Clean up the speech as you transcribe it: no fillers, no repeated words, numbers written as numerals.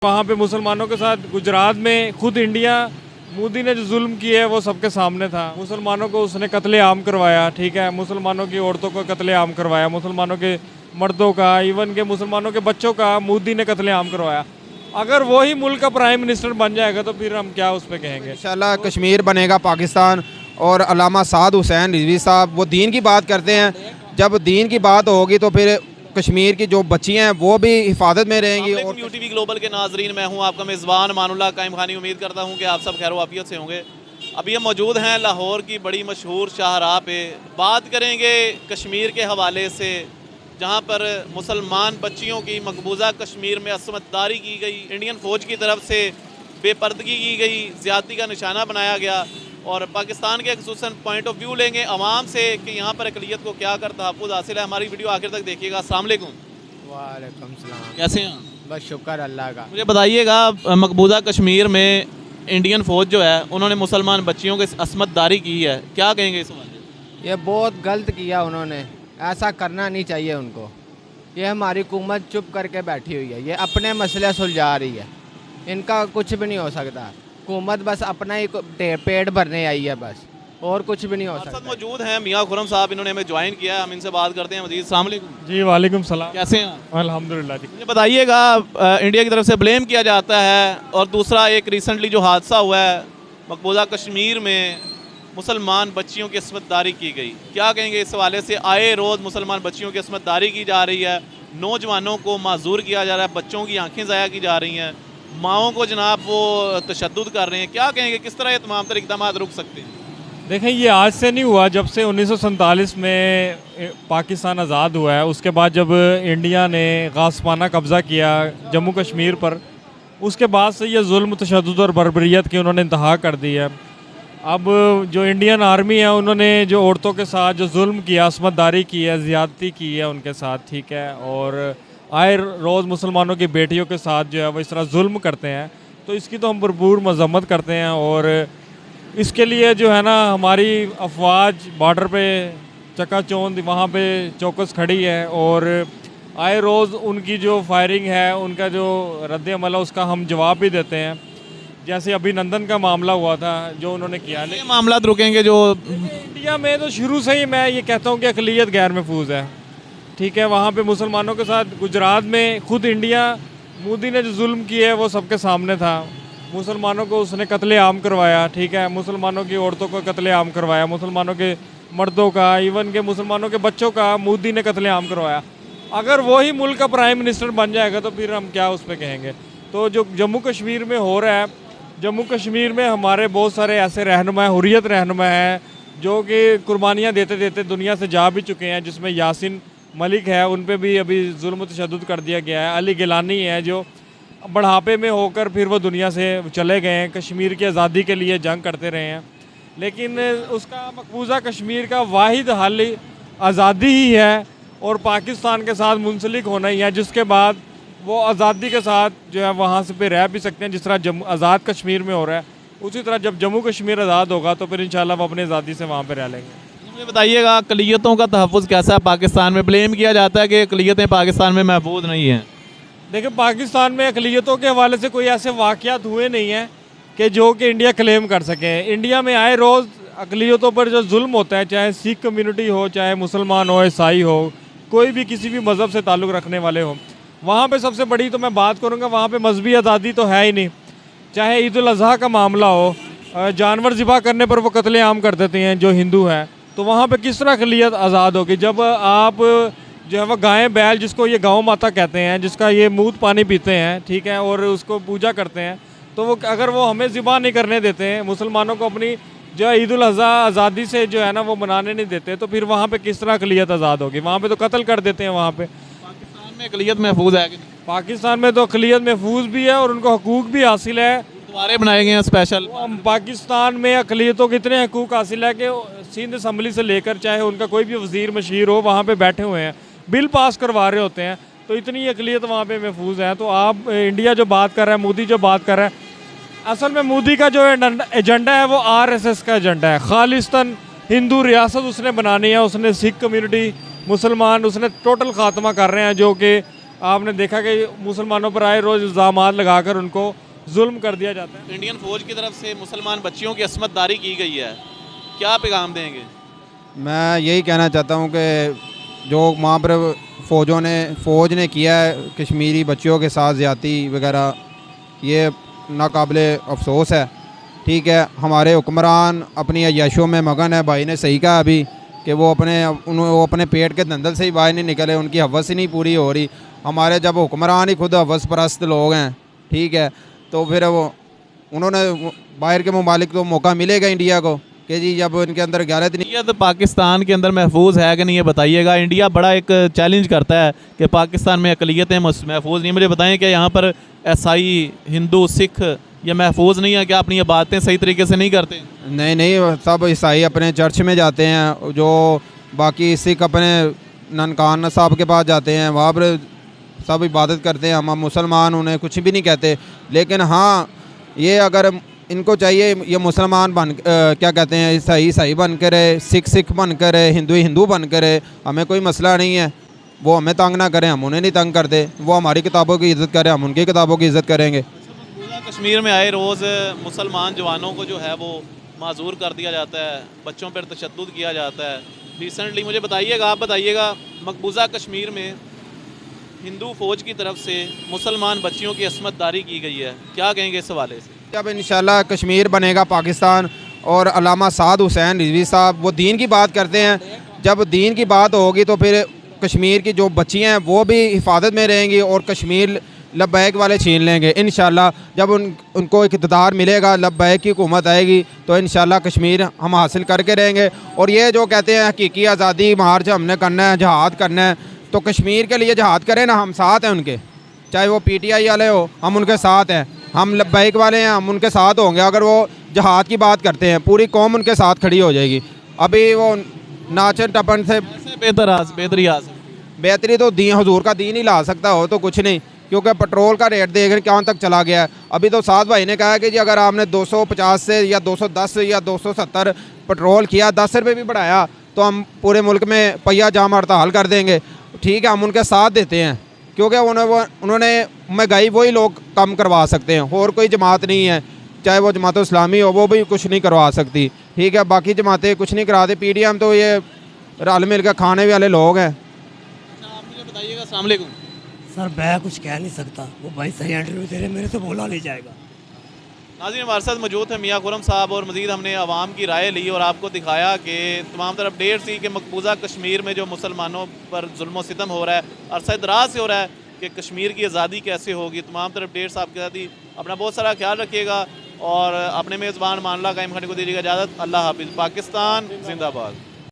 वहाँ पे मुसलमानों के साथ गुजरात में खुद इंडिया मोदी ने जो जुल्म किए है वो सबके सामने था। मुसलमानों को उसने कत्लेआम करवाया, ठीक है, मुसलमानों की औरतों को कत्लेआम करवाया, मुसलमानों के मर्दों का, इवन के मुसलमानों के बच्चों का मोदी ने कत्लेआम करवाया। अगर वही मुल्क का प्राइम मिनिस्टर बन जाएगा तो फिर हम क्या उस पर कहेंगे। इंशाल्लाह कश्मीर बनेगा पाकिस्तान। और अल्लामा साद हुसैन रिजवी साहब वो दीन की बात करते हैं, जब दीन की बात होगी तो फिर कश्मीर की जो बच्चियाँ हैं वो भी हिफाजत में रहेंगी। और यूटीवी ग्लोबल के नाजरीन, मैं हूं आपका मेज़बान मानुल्लाह कायम खानी। उम्मीद करता हूं कि आप सब खैर वाफियत से होंगे। अभी हम मौजूद हैं लाहौर की बड़ी मशहूर शाहराह पे। बात करेंगे कश्मीर के हवाले से, जहां पर मुसलमान बच्चियों की मकबूजा कश्मीर में असमतदारी की गई, इंडियन फ़ौज की तरफ से बेपर्दगी की गई, ज़्यादती का निशाना बनाया गया। और पाकिस्तान के खसूसन पॉइंट ऑफ व्यू लेंगे अवाम से कि यहाँ पर अक़लियत को क्या कर तहफ़्फ़ुज़ हासिल है। हमारी वीडियो आखिर तक देखिएगा। अस्सलाम वालेकुम। वालेकुम सलाम। कैसे हैं? बस शुक्र अल्लाह का। मुझे बताइएगा, मकबूजा कश्मीर में इंडियन फ़ौज जो है उन्होंने मुसलमान बच्चियों की असमतदारी की है, क्या कहेंगे इस बारे? ये बहुत गलत किया उन्होंने, ऐसा करना नहीं चाहिए उनको। ये हमारी हुकूमत चुप करके बैठी हुई है, ये अपने मसले सुलझा रही है, इनका कुछ भी नहीं हो सकता। हुकूमत बस अपना ही पेट भरने आई है बस, और कुछ भी नहीं हो साथ सकता। मौजूद हैं मियाँ खुरम साहब, इन्होंने हमें ज्वाइन किया है, हम इनसे बात करते हैं मजीद। अस्सलाम वालेकुम। जी वालेकुम सलाम। कैसे हैं? अल्हम्दुलिल्लाह जी। मुझे बताइएगा, इंडिया की तरफ से ब्लेम किया जाता है, और दूसरा एक रिसेंटली जो हादसा हुआ है मकबूजा कश्मीर में मुसलमान बच्चियों की असमतदारी की गई, क्या कहेंगे इस हवाले से? आए रोज़ मुसलमान बच्चियों की असमतदारी की जा रही है, नौजवानों को माजूर किया जा रहा है, बच्चों की आंखें ज़ाया की जा रही हैं, माओं को जनाब वो तशद्दुद कर रहे हैं, क्या कहेंगे किस तरह ये तमाम तर इक़दाम रुक सकते हैं? देखें, ये आज से नहीं हुआ। जब से 1947 में पाकिस्तान आज़ाद हुआ है, उसके बाद जब इंडिया ने गासपाना कब्ज़ा किया जम्मू कश्मीर पर, उसके बाद से ये जुल्म, तशद्दुद और बर्बरियत की उन्होंने इंतहा कर दी है। अब जो इंडियन आर्मी है उन्होंने जो औरतों के साथ जो जुल्म किया, असमतदारी की है, ज़्यादती की है उनके साथ, ठीक है, और आए रोज़ मुसलमानों की बेटियों के साथ जो है वो इस तरह जुल्म करते हैं, तो इसकी तो हम भरपूर मज़म्मत करते हैं। और इसके लिए जो है ना, हमारी अफवाज बॉर्डर पे चकाचौंध वहाँ पे चौकस खड़ी है, और आए रोज़ उनकी जो फायरिंग है, उनका जो रद्द-ए-अमल है, उसका हम जवाब भी देते हैं। जैसे अभिनंदन का मामला हुआ था जो उन्होंने किया। ये मामला रुकेंगे जो इंडिया में तो शुरू से ही मैं ये कहता हूँ कि अक़लियत गैर महफूज है, ठीक है। वहाँ पे मुसलमानों के साथ गुजरात में खुद इंडिया मोदी ने जो जुल्म किए है वो सबके सामने था। मुसलमानों को उसने कत्लेआम करवाया, ठीक है, मुसलमानों की औरतों को कत्लेआम करवाया, मुसलमानों के मर्दों का, इवन के मुसलमानों के बच्चों का मोदी ने कत्लेआम करवाया। अगर वही मुल्क का प्राइम मिनिस्टर बन जाएगा तो फिर हम क्या उस पर कहेंगे। तो जो जम्मू कश्मीर में हो रहा है, जम्मू कश्मीर में हमारे बहुत सारे ऐसे रहनुमा, हुर्रियत रहनुमा हैं जो कि कुर्बानियाँ देते देते दुनिया से जा भी चुके हैं, जिसमें यासिन मलिक है, उन पे भी अभी जुल्म तशद्दुद कर दिया गया है। अली गिलानी है जो बढ़ापे में होकर फिर वो दुनिया से चले गए हैं, कश्मीर की आज़ादी के लिए जंग करते रहे हैं, लेकिन उसका मकबूजा कश्मीर का वाहिद हल आज़ादी ही है और पाकिस्तान के साथ मुंसलिक होना ही है, जिसके बाद वो आज़ादी के साथ जो है वहाँ से पे रह भी सकते हैं, जिस तरह जम्मू आज़ाद कश्मीर में हो रहा है। उसी तरह जब जम्मू कश्मीर आज़ाद होगा तो फिर इंशाल्लाह वो अपनी आज़ादी से वहाँ पर रह लेंगे। मुझे बताइएगा, अक़लियतों का तहफ़्फ़ुज़ कैसा है पाकिस्तान में? ब्लेम किया जाता है कि अक़लियतें पाकिस्तान में महफूज नहीं हैं। देखिए, पाकिस्तान में अक़लियतों के हवाले से कोई ऐसे वाक़यात हुए नहीं हैं कि जो कि इंडिया क्लेम कर सके। इंडिया में आए रोज़ अक़लियतों पर जो जुल्म होता है, चाहे सिख कम्यूनिटी हो, चाहे मुसलमान हो, ईसाई हो, कोई भी किसी भी मज़हब से ताल्लुक़ रखने वाले हो, वहाँ पे सबसे बड़ी तो मैं बात करूँगा, वहाँ पे मजहबी आज़ादी तो है ही नहीं। चाहे ईद उल अज़हा का मामला हो, जानवर ज़िबा करने पर वो कत्लेआम कर देते हैं जो हिंदू हैं, तो वहाँ पे किस तरह अक़लियत आज़ाद होगी? जब आप जो है वो गाय बैल, जिसको ये गौ माता कहते हैं, जिसका ये मूत पानी पीते हैं, ठीक है, और उसको पूजा करते हैं, तो वो अगर वो हमें ज़िबा नहीं करने देते हैं, मुसलमानों को अपनी जो है ईद उल अज़हा आज़ादी से जो है ना वो मनाने नहीं देते, तो फिर वहाँ पे किस तरह अक़लियत आज़ाद होगी? वहाँ पे तो कत्ल कर देते हैं। वहाँ पे पाकिस्तान में अक़लियत महफूज है कि नहीं? पाकिस्तान में तो अक़लियत महफूज भी है और उनको हकूक़ भी हासिल है। गुरुद्वारे बनाए गए हैं स्पेशल। पाकिस्तान में अक़लियतों को इतने हकूक़ हासिल है कि सिंध असम्बली से लेकर चाहे उनका कोई भी वज़ीर मशीर हो, वहाँ पे बैठे हुए हैं, बिल पास करवा रहे होते हैं, तो इतनी अक़लियत वहाँ पे महफूज है। तो आप इंडिया जो बात कर रहा है, मोदी जो बात कर रहा है, असल में मोदी का जो एजेंडा है वो RSS का एजेंडा है। खालिस्तान हिंदू रियासत उसने बनानी है, उसने सिख कम्यूनिटी, मुसलमान, उसने टोटल ख़ात्मा कर रहे हैं, जो कि आपने देखा कि मुसलमानों पर आए रोज़ इल्ज़ामात लगाकर उनको जुल्म कर दिया जाता है। इंडियन फौज की तरफ से मुसलमान बच्चियों की असमतदारी की गई है, क्या पैगाम देंगे? मैं यही कहना चाहता हूँ कि जो वहाँ पर फ़ौज ने किया है कश्मीरी बच्चियों के साथ ज़्यादती वगैरह, ये नाकाबिले अफसोस है। ठीक है, हमारे हुक्मरान अपनी अय्याशों में मगन है। भाई ने सही कहा अभी कि वो अपने पेट के दंदल से ही बाहर नहीं निकले, उनकी हवस ही नहीं पूरी हो रही। हमारे जब हुक्मरान ही खुद हवस परस्त लोग हैं, ठीक है, तो फिर उन्होंने बाहर के ममालिक को मौका मिलेगा इंडिया को कि जी जब इनके अंदर गैरत नहीं। इंडिया तो पाकिस्तान के अंदर महफूज है कि नहीं, ये बताइएगा। इंडिया बड़ा एक चैलेंज करता है कि पाकिस्तान में अकलियतें महफूज नहीं। मुझे बताएं कि यहाँ पर ईसाई, हिंदू, सिख ये महफूज नहीं है, कि अपनी ये बातें सही तरीके से नहीं करते? नहीं, सब ईसाई अपने चर्च में जाते हैं, जो बाकी सिख अपने ननकाना साहब के पास जाते हैं, वहाँ पर सब इबादत करते हैं। हम मुसलमान उन्हें कुछ भी नहीं कहते। लेकिन हाँ, ये अगर इनको चाहिए ये मुसलमान क्या कहते हैं, ईसाई बन कर रहे, सिख बन कर रहे, हिंदू बन कर रहे, हमें कोई मसला नहीं है। वो हमें तंग ना करें, हम उन्हें नहीं तंग करते। वो हमारी किताबों की इज़्ज़त करें, हम उनकी किताबों की इज़्ज़त करेंगे। कश्मीर में आए रोज़ मुसलमान जवानों को जो है वो माजूर कर दिया जाता है, बच्चों पर तशद्दुद किया जाता है। रिसेंटली मुझे बताइएगा, आप बताइएगा, मकबूजा कश्मीर में हिंदू फ़ौज की तरफ से मुसलमान बच्चियों की असमतदारी की गई है, क्या कहेंगे इस हवाले से? जब इंशाल्लाह कश्मीर बनेगा पाकिस्तान और अल्लामा साद हुसैन रिजवी साहब वो दीन की बात करते हैं, जब दीन की बात होगी तो फिर कश्मीर की जो बच्चियाँ हैं वो भी हिफाजत में रहेंगी और कश्मीर लब्बैक वाले छीन लेंगे इंशाल्लाह। जब उनको इक़्तिदार मिलेगा, लब्बैक की हुकूमत आएगी, तो इंशाल्लाह कश्मीर हम हासिल करके रहेंगे। और ये जो कहते हैं हकीकी आज़ादी मार्च हमने करना है, जहाद करना है, तो कश्मीर के लिए जहाद करें ना, हम साथ हैं उनके। चाहे वो PTI वाले हो, हम उनके साथ हैं। हम लब्बैक वाले हैं, हम उनके साथ होंगे। अगर वो जहाद की बात करते हैं, पूरी कौम उनके साथ खड़ी हो जाएगी। अभी वो नाचन टपन से बेहतरी तो दीन हुजूर का दीन ही ला सकता हो तो कुछ नहीं, क्योंकि पेट्रोल का रेट देख रहे कहाँ तक चला गया है। अभी तो साद भाई ने कहा कि जी अगर आपने 250 से या 210 या 270 पेट्रोल किया, 10 रुपये भी बढ़ाया, तो हम पूरे मुल्क में पहिया जाम हड़ताल कर देंगे। ठीक है, हम उनके साथ देते हैं, क्योंकि उन्होंने महंगाई वही लोग कम करवा सकते हैं, और कोई जमात नहीं है, चाहे वो जमात इस्लामी हो, वो भी कुछ नहीं करवा सकती। ठीक है, बाकी जमातें कुछ नहीं कराते। PDM तो ये रल मिल कर खाने वाले लोग हैं। आप मुझे बताइएगा। अस्सलाम वालेकुम सर, मैं कुछ कह नहीं सकता, वो भाई सही इंटरव्यू दे रहे, मेरे से बोला नहीं जाएगा। नाज़रीन, हमारे साथ मौजूद है मियाँ खुर्रम साहब, और मज़ीद हमने आवाम की राय ली और आपको दिखाया कि तमाम तरफ अपडेट थी कि मकबूजा कश्मीर में जो मुसलमानों पर जुल्म सितम हो रहा है, अरसा दराज से हो रहा है, कि कश्मीर की आज़ादी कैसे होगी। तमाम तरफ अपडेट्स आपके साथ ही। अपना बहुत सारा ख्याल रखिएगा और अपने मेज़बान मानुल्लाह कायम खानी को दीजिएगा इजाज़त। अल्लाह हाफिज़। पाकिस्तान जिंदाबाद।